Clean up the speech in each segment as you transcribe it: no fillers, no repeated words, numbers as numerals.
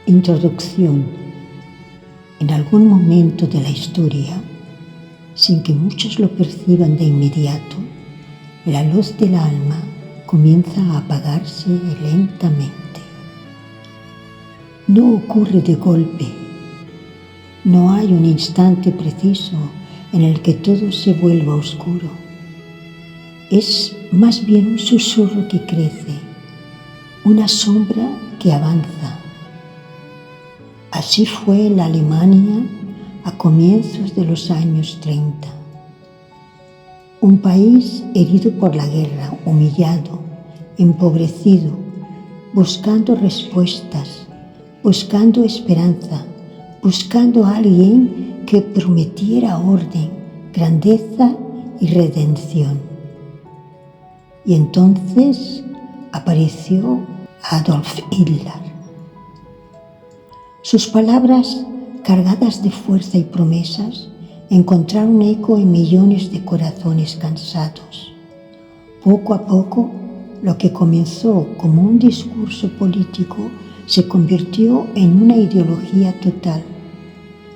Introducción. En algún momento de la historia, sin que muchos lo perciban de inmediato, la luz del alma comienza a apagarse lentamente. No ocurre de golpe. No hay un instante preciso en el que todo se vuelva oscuro. Es más bien un susurro que crece, una sombra que avanza. Así fue en la Alemania a comienzos de los años 30. Un país herido por la guerra, humillado, empobrecido, buscando respuestas, buscando esperanza, buscando a alguien que prometiera orden, grandeza y redención. Y entonces apareció Adolf Hitler. Sus palabras, cargadas de fuerza y promesas, encontraron eco en millones de corazones cansados. Poco a poco, lo que comenzó como un discurso político se convirtió en una ideología total,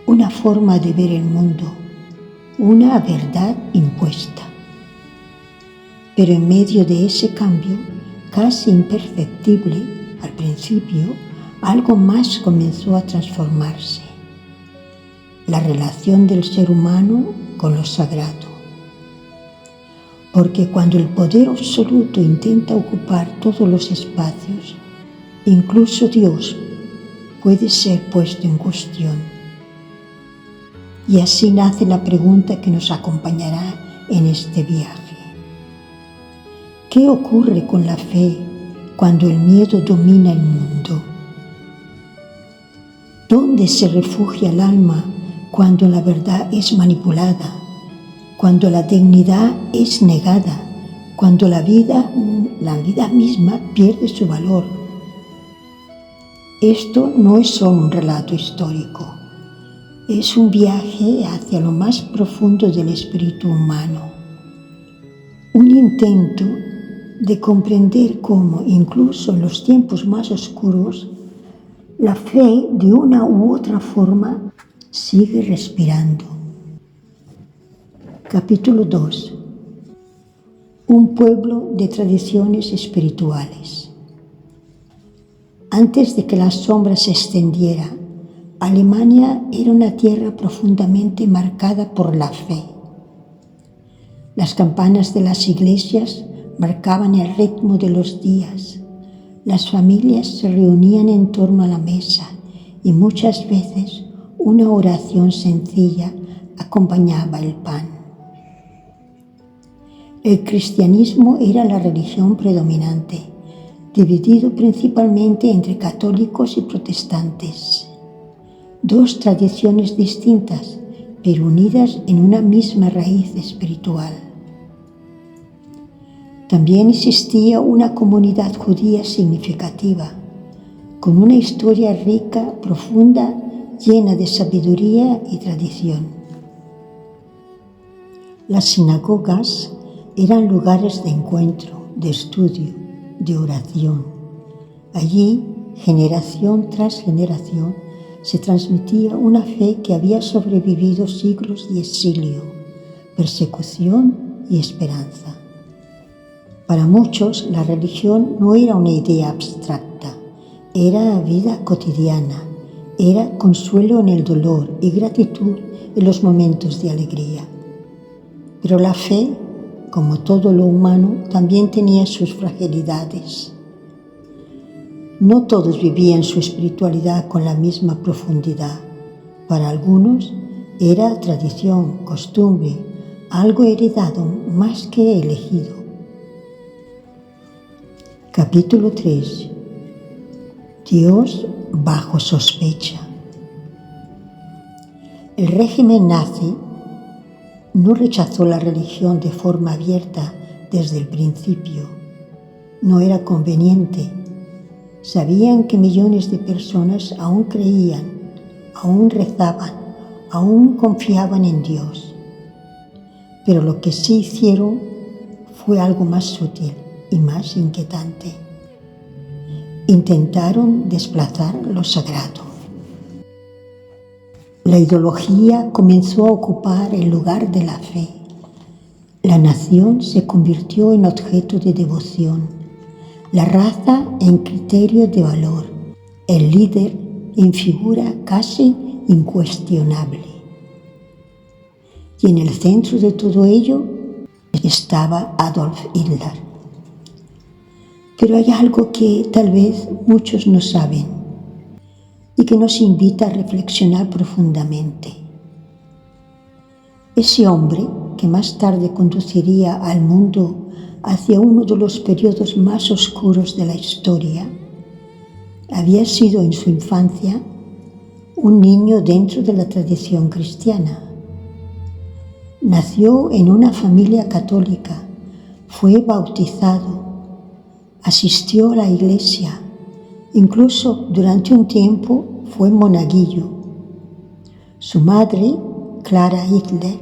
una forma de ver el mundo, una verdad impuesta. Pero en medio de ese cambio, casi imperceptible al principio, algo más comenzó a transformarse: la relación del ser humano con lo sagrado. Porque cuando el poder absoluto intenta ocupar todos los espacios, incluso Dios puede ser puesto en cuestión. Y así nace la pregunta que nos acompañará en este viaje. ¿Qué ocurre con la fe cuando el miedo domina el mundo? ¿Dónde se refugia el alma cuando la verdad es manipulada, cuando la dignidad es negada, cuando la vida misma pierde su valor? Esto no es solo un relato histórico, es un viaje hacia lo más profundo del espíritu humano, un intento de comprender cómo, incluso en los tiempos más oscuros, la fe, de una u otra forma, sigue respirando. Capítulo 2. Un pueblo de tradiciones espirituales. Antes de que la sombra se extendiera, Alemania era una tierra profundamente marcada por la fe. Las campanas de las iglesias marcaban el ritmo de los días. Las familias se reunían en torno a la mesa y muchas veces una oración sencilla acompañaba el pan. El cristianismo era la religión predominante, dividido principalmente entre católicos y protestantes. Dos tradiciones distintas, pero unidas en una misma raíz espiritual. También existía una comunidad judía significativa, con una historia rica, profunda, llena de sabiduría y tradición. Las sinagogas eran lugares de encuentro, de estudio, de oración. Allí, generación tras generación, se transmitía una fe que había sobrevivido siglos de exilio, persecución y esperanza. Para muchos, la religión no era una idea abstracta, era vida cotidiana, era consuelo en el dolor y gratitud en los momentos de alegría. Pero la fe, como todo lo humano, también tenía sus fragilidades. No todos vivían su espiritualidad con la misma profundidad. Para algunos era tradición, costumbre, algo heredado más que elegido. Capítulo 3. Dios bajo sospecha. El régimen nazi no rechazó la religión de forma abierta desde el principio. No era conveniente. Sabían que millones de personas aún creían, aún rezaban, aún confiaban en Dios. Pero lo que sí hicieron fue algo más sutil y más inquietante. intentaron desplazar lo sagrado. La ideología comenzó a ocupar el lugar de la fe. La nación se convirtió en objeto de devoción, la raza en criterio de valor, el líder en figura casi incuestionable. Y en el centro de todo ello estaba Adolf Hitler. Pero hay algo que tal vez muchos no saben y que nos invita a reflexionar profundamente. Ese hombre, que más tarde conduciría al mundo hacia uno de los periodos más oscuros de la historia, había sido en su infancia un niño dentro de la tradición cristiana. Nació en una familia católica, fue bautizado, asistió a la iglesia, incluso durante un tiempo fue monaguillo. Su madre, Clara Hitler,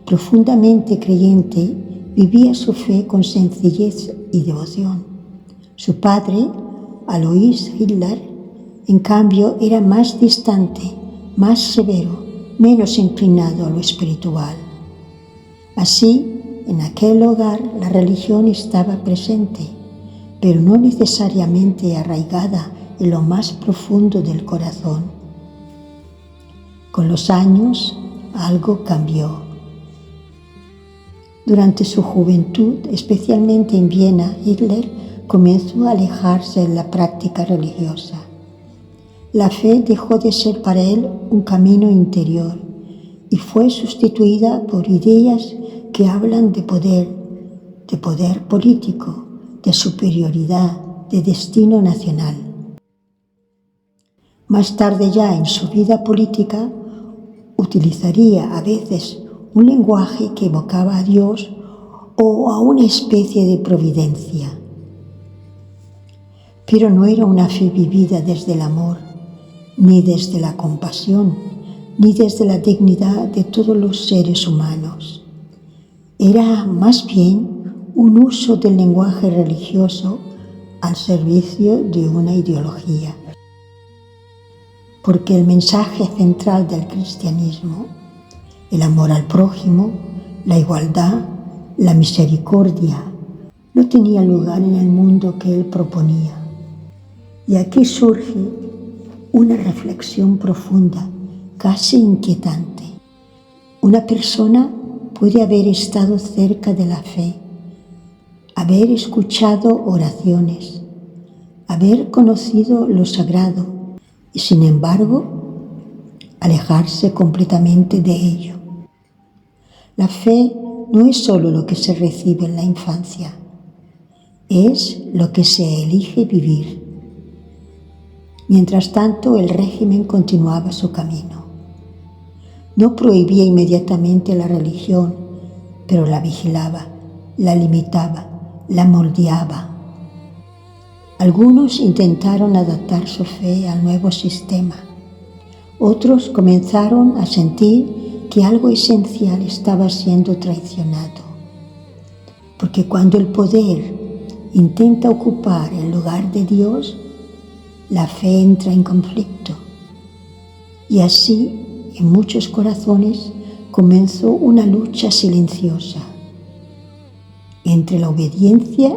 profundamente creyente, vivía su fe con sencillez y devoción. Su padre, Alois Hitler, en cambio, era más distante, más severo, menos inclinado a lo espiritual. Así, en aquel hogar la religión estaba presente, pero no necesariamente arraigada en lo más profundo del corazón. Con los años, algo cambió. Durante su juventud, especialmente en Viena, Hitler comenzó a alejarse de la práctica religiosa. La fe dejó de ser para él un camino interior y fue sustituida por ideas que hablan de poder político, de superioridad, de destino nacional. Más tarde ya en su vida política utilizaría a veces un lenguaje que evocaba a Dios o a una especie de providencia. Pero no era una fe vivida desde el amor, ni desde la compasión, ni desde la dignidad de todos los seres humanos. Era más bien un uso del lenguaje religioso al servicio de una ideología. Porque el mensaje central del cristianismo, el amor al prójimo, la igualdad, la misericordia, no tenía lugar en el mundo que él proponía. Y aquí surge una reflexión profunda, casi inquietante. Una persona puede haber estado cerca de la fe, haber escuchado oraciones, haber conocido lo sagrado y, sin embargo, alejarse completamente de ello. La fe no es solo lo que se recibe en la infancia, es lo que se elige vivir. Mientras tanto, el régimen continuaba su camino. No prohibía inmediatamente la religión, pero la vigilaba, la limitaba, la moldeaba. Algunos intentaron adaptar su fe al nuevo sistema. Otros comenzaron a sentir que algo esencial estaba siendo traicionado. Porque cuando el poder intenta ocupar el lugar de Dios, la fe entra en conflicto. Y así, en muchos corazones, comenzó una lucha silenciosa entre la obediencia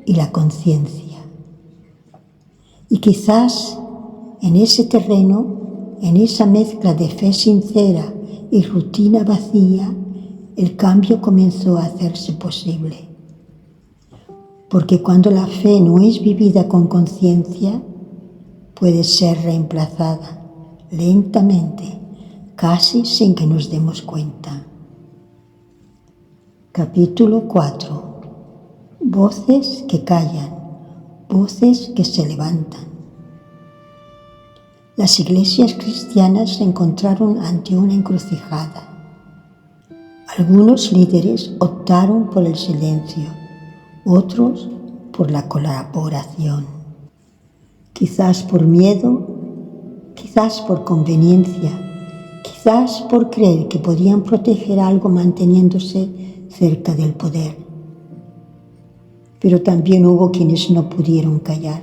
y la conciencia. Y quizás en ese terreno, en esa mezcla de fe sincera y rutina vacía, el cambio comenzó a hacerse posible. Porque cuando la fe no es vivida con conciencia, puede ser reemplazada lentamente, casi sin que nos demos cuenta. Capítulo 4. Voces que callan, voces que se levantan. Las iglesias cristianas se encontraron ante una encrucijada. Algunos líderes optaron por el silencio, otros por la colaboración. Quizás por miedo, quizás por conveniencia, quizás por creer que podían proteger algo manteniéndose cerca del poder. Pero también hubo quienes no pudieron callar.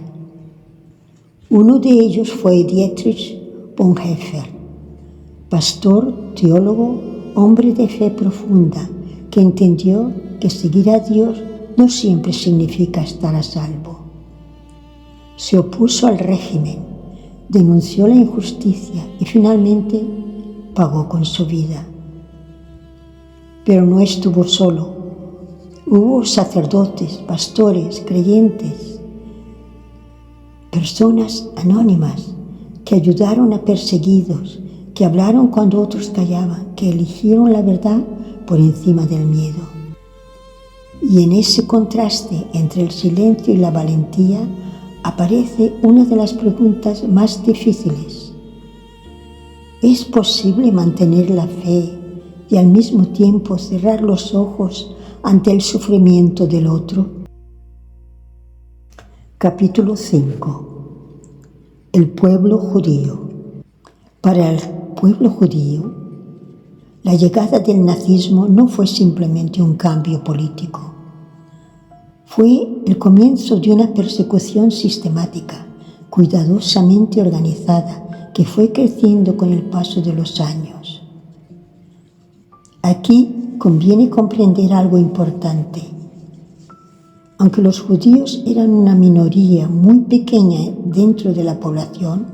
Uno de ellos fue Dietrich Bonhoeffer, pastor, teólogo, hombre de fe profunda, que entendió que seguir a Dios no siempre significa estar a salvo. Se opuso al régimen, denunció la injusticia y finalmente pagó con su vida. Pero no estuvo solo. Hubo sacerdotes, pastores, creyentes, personas anónimas que ayudaron a perseguidos, que hablaron cuando otros callaban, que eligieron la verdad por encima del miedo. Y en ese contraste entre el silencio y la valentía aparece una de las preguntas más difíciles. ¿Es posible mantener la fe y al mismo tiempo cerrar los ojos ante el sufrimiento del otro? Capítulo 5. El pueblo judío. Para el pueblo judío, la llegada del nazismo no fue simplemente un cambio político. Fue el comienzo de una persecución sistemática, cuidadosamente organizada, que fue creciendo con el paso de los años. Aquí conviene comprender algo importante. Aunque los judíos eran una minoría muy pequeña dentro de la población,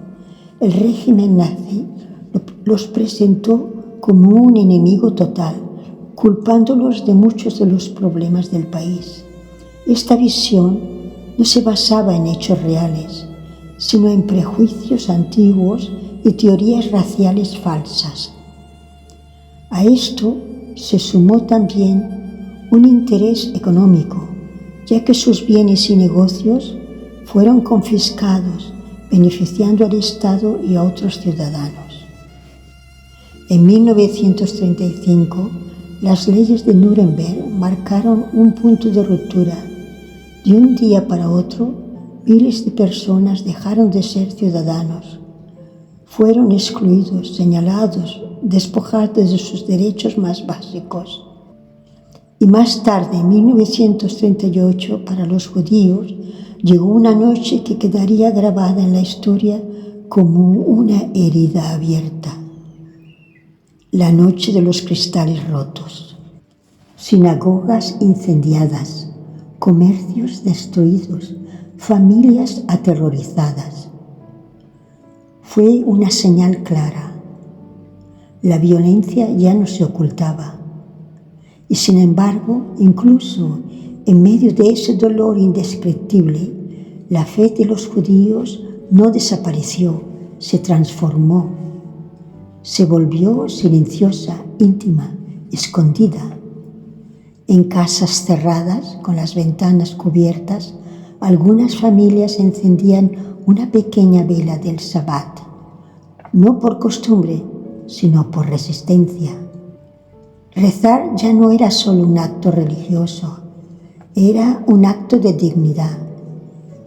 el régimen nazi los presentó como un enemigo total, culpándolos de muchos de los problemas del país. Esta visión no se basaba en hechos reales, sino en prejuicios antiguos y teorías raciales falsas. A esto se sumó también un interés económico, ya que sus bienes y negocios fueron confiscados, beneficiando al Estado y a otros ciudadanos. En 1935, las leyes de Nuremberg marcaron un punto de ruptura. De un día para otro, miles de personas dejaron de ser ciudadanos. Fueron excluidos, señalados, despojados de sus derechos más básicos. Y más tarde, en 1938, para los judíos, llegó una noche que quedaría grabada en la historia como una herida abierta. La noche de los cristales rotos. Sinagogas incendiadas, comercios destruidos, familias aterrorizadas. Fue una señal clara. La violencia ya no se ocultaba. Y sin embargo, incluso en medio de ese dolor indescriptible, la fe de los judíos no desapareció, se transformó. Se volvió silenciosa, íntima, escondida. En casas cerradas, con las ventanas cubiertas, algunas familias encendían una pequeña vela del Sabbat, no por costumbre, sino por resistencia. Rezar ya no era solo un acto religioso, era un acto de dignidad.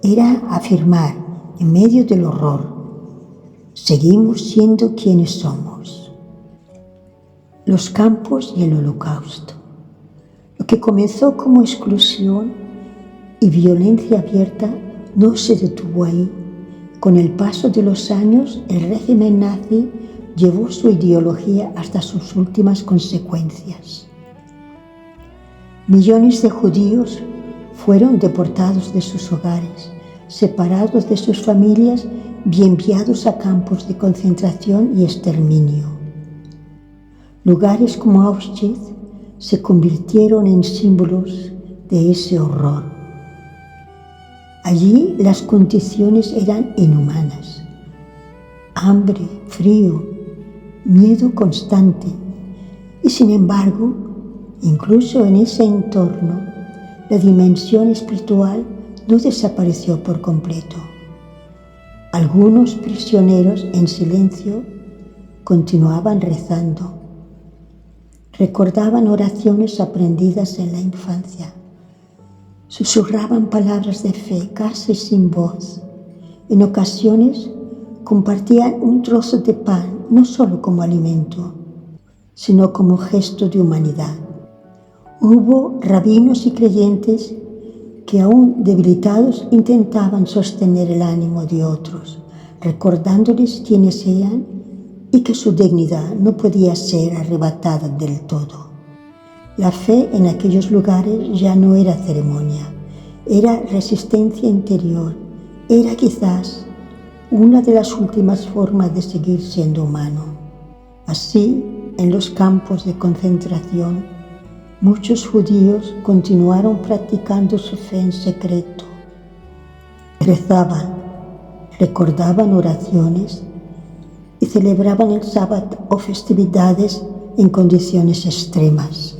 Era afirmar, en medio del horror, seguimos siendo quienes somos. Los campos y el holocausto. Lo que comenzó como exclusión y violencia abierta no se detuvo ahí. Con el paso de los años, el régimen nazi llevó su ideología hasta sus últimas consecuencias. Millones de judíos fueron deportados de sus hogares, separados de sus familias y enviados a campos de concentración y exterminio. Lugares como Auschwitz se convirtieron en símbolos de ese horror. Allí las condiciones eran inhumanas. Hambre, frío, miedo constante. Y sin embargo, incluso en ese entorno, la dimensión espiritual no desapareció por completo. Algunos prisioneros en silencio continuaban rezando. Recordaban oraciones aprendidas en la infancia. Susurraban palabras de fe casi sin voz. En ocasiones compartían un trozo de pan, no solo como alimento, sino como gesto de humanidad. Hubo rabinos y creyentes que que aún debilitados intentaban sostener el ánimo de otros, recordándoles quiénes eran y que su dignidad no podía ser arrebatada del todo. La fe en aquellos lugares ya no era ceremonia, era resistencia interior, era quizás una de las últimas formas de seguir siendo humano. Así, en los campos de concentración, muchos judíos continuaron practicando su fe en secreto. Rezaban, recordaban oraciones y celebraban el sábado o festividades en condiciones extremas.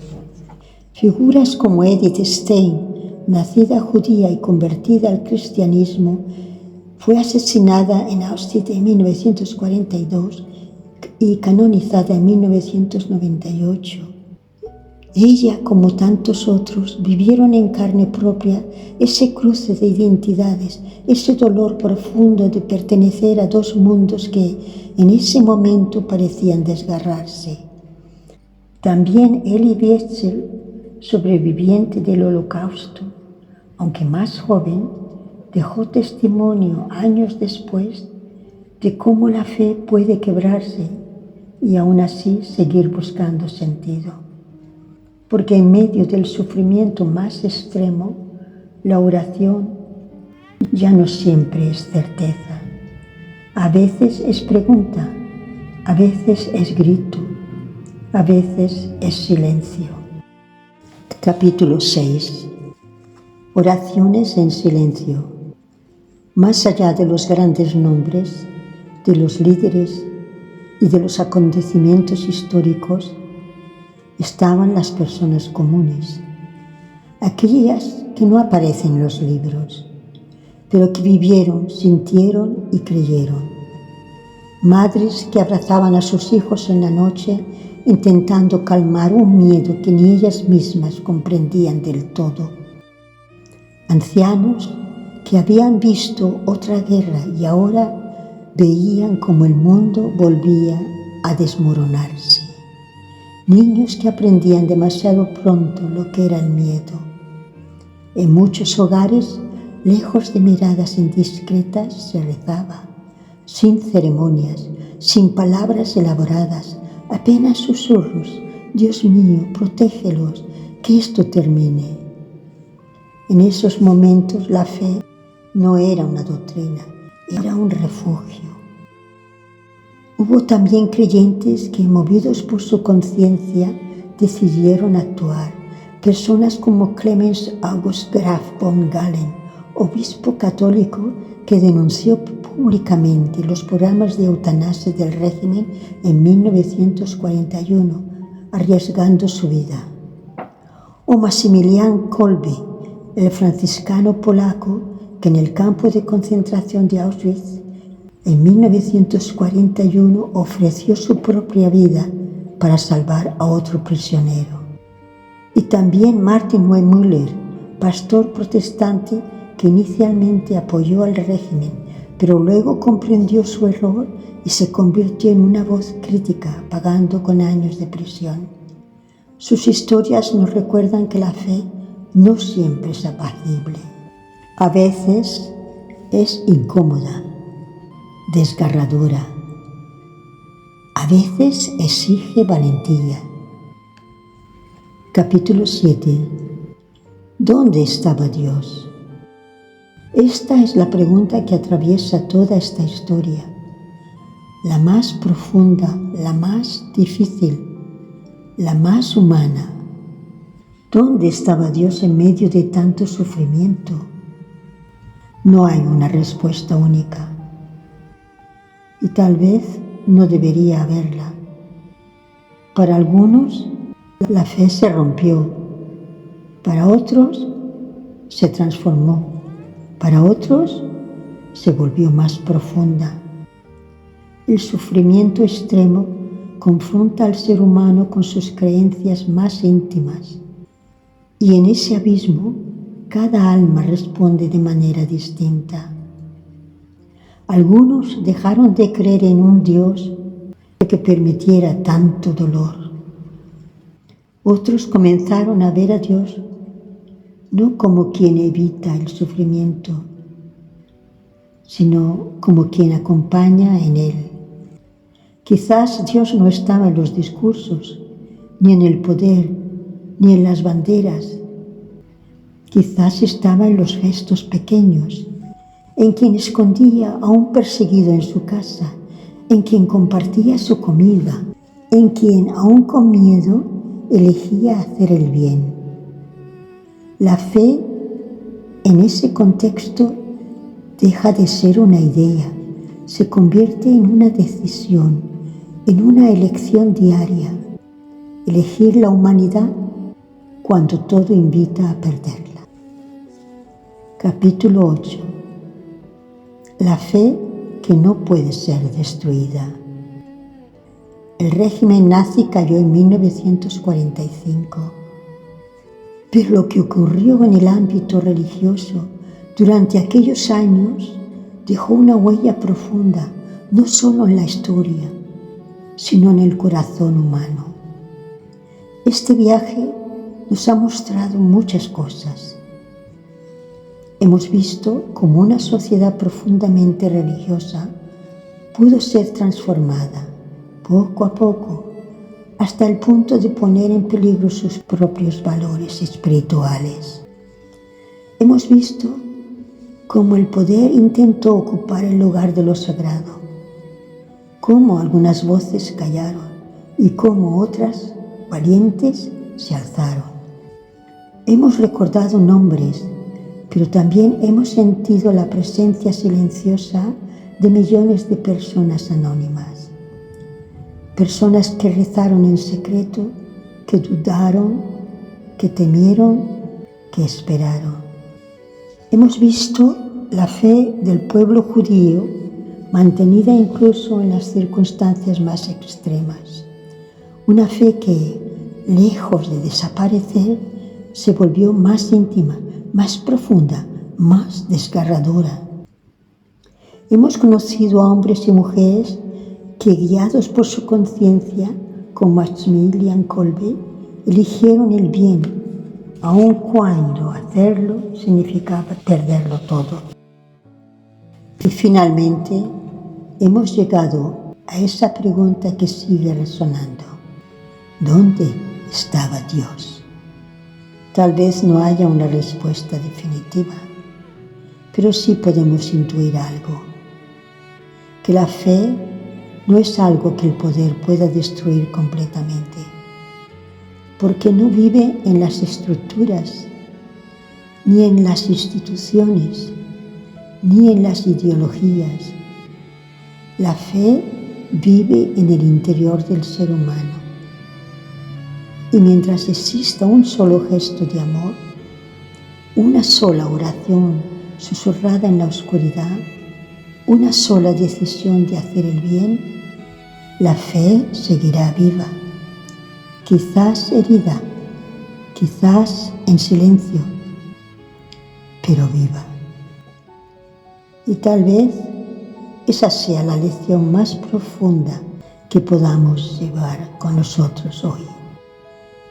Figuras como Edith Stein, nacida judía y convertida al cristianismo, fue asesinada en Auschwitz en 1942 y canonizada en 1998. Ella, como tantos otros, vivieron en carne propia ese cruce de identidades, ese dolor profundo de pertenecer a dos mundos que en ese momento parecían desgarrarse. También Elie Wiesel, sobreviviente del Holocausto, aunque más joven, dejó testimonio años después de cómo la fe puede quebrarse y aún así seguir buscando sentido. Porque en medio del sufrimiento más extremo, la oración ya no siempre es certeza. A veces es pregunta, a veces es grito, a veces es silencio. Capítulo 6. Oraciones en silencio. Más allá de los grandes nombres, de los líderes y de los acontecimientos históricos, estaban las personas comunes, aquellas que no aparecen en los libros, pero que vivieron, sintieron y creyeron. Madres que abrazaban a sus hijos en la noche intentando calmar un miedo que ni ellas mismas comprendían del todo. Ancianos que habían visto otra guerra y ahora veían como el mundo volvía a desmoronarse. Niños que aprendían demasiado pronto lo que era el miedo. En muchos hogares, lejos de miradas indiscretas, se rezaba, sin ceremonias, sin palabras elaboradas, apenas susurros. Dios mío, protégelos, que esto termine. En esos momentos la fe no era una doctrina, era un refugio. Hubo también creyentes que, movidos por su conciencia, decidieron actuar. Personas como Clemens August Graf von Galen, obispo católico que denunció públicamente los programas de eutanasia del régimen en 1941, arriesgando su vida. O Maximilian Kolbe, el franciscano polaco que en el campo de concentración de Auschwitz en 1941 ofreció su propia vida para salvar a otro prisionero. Y también Martin Niemöller, pastor protestante que inicialmente apoyó al régimen, pero luego comprendió su error y se convirtió en una voz crítica, pagando con años de prisión. Sus historias nos recuerdan que la fe no siempre es apacible. A veces es incómoda, desgarradora. A veces exige valentía. Capítulo 7. ¿Dónde estaba Dios? Esta es la pregunta que atraviesa toda esta historia, la más profunda, la más difícil, la más humana. ¿Dónde estaba Dios en medio de tanto sufrimiento? No hay una respuesta única. Y tal vez no debería haberla. Para algunos, la fe se rompió. Para otros, se transformó. Para otros, se volvió más profunda. El sufrimiento extremo confronta al ser humano con sus creencias más íntimas. Y en ese abismo, cada alma responde de manera distinta. Algunos dejaron de creer en un Dios que permitiera tanto dolor. Otros comenzaron a ver a Dios no como quien evita el sufrimiento, sino como quien acompaña en él. Quizás Dios no estaba en los discursos, ni en el poder, ni en las banderas. Quizás estaba en los gestos pequeños, en quien escondía a un perseguido en su casa, en quien compartía su comida, en quien, aún con miedo, elegía hacer el bien. La fe, en ese contexto, deja de ser una idea, se convierte en una decisión, en una elección diaria. Elegir la humanidad cuando todo invita a perderla. Capítulo 8. La fe que no puede ser destruida. El régimen nazi cayó en 1945, pero lo que ocurrió en el ámbito religioso durante aquellos años dejó una huella profunda, no solo en la historia, sino en el corazón humano. Este viaje nos ha mostrado muchas cosas. Hemos visto cómo una sociedad profundamente religiosa pudo ser transformada poco a poco hasta el punto de poner en peligro sus propios valores espirituales. Hemos visto cómo el poder intentó ocupar el lugar de lo sagrado, cómo algunas voces callaron y cómo otras, valientes, se alzaron. Hemos recordado nombres, pero también hemos sentido la presencia silenciosa de millones de personas anónimas. Personas que rezaron en secreto, que dudaron, que temieron, que esperaron. Hemos visto la fe del pueblo judío mantenida incluso en las circunstancias más extremas. Una fe que, lejos de desaparecer, se volvió más íntima, más profunda, más desgarradora. Hemos conocido a hombres y mujeres que, guiados por su conciencia, como Maximilian Kolbe, eligieron el bien, aun cuando hacerlo significaba perderlo todo. Y finalmente, hemos llegado a esa pregunta que sigue resonando. ¿Dónde estaba Dios? Tal vez no haya una respuesta definitiva, pero sí podemos intuir algo. Que la fe no es algo que el poder pueda destruir completamente, porque no vive en las estructuras, ni en las instituciones, ni en las ideologías. La fe vive en el interior del ser humano. Y mientras exista un solo gesto de amor, una sola oración susurrada en la oscuridad, una sola decisión de hacer el bien, la fe seguirá viva, quizás herida, quizás en silencio, pero viva. Y tal vez esa sea la lección más profunda que podamos llevar con nosotros hoy.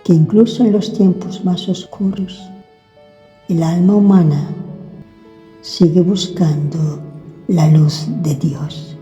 Que incluso en los tiempos más oscuros, el alma humana sigue buscando la luz de Dios.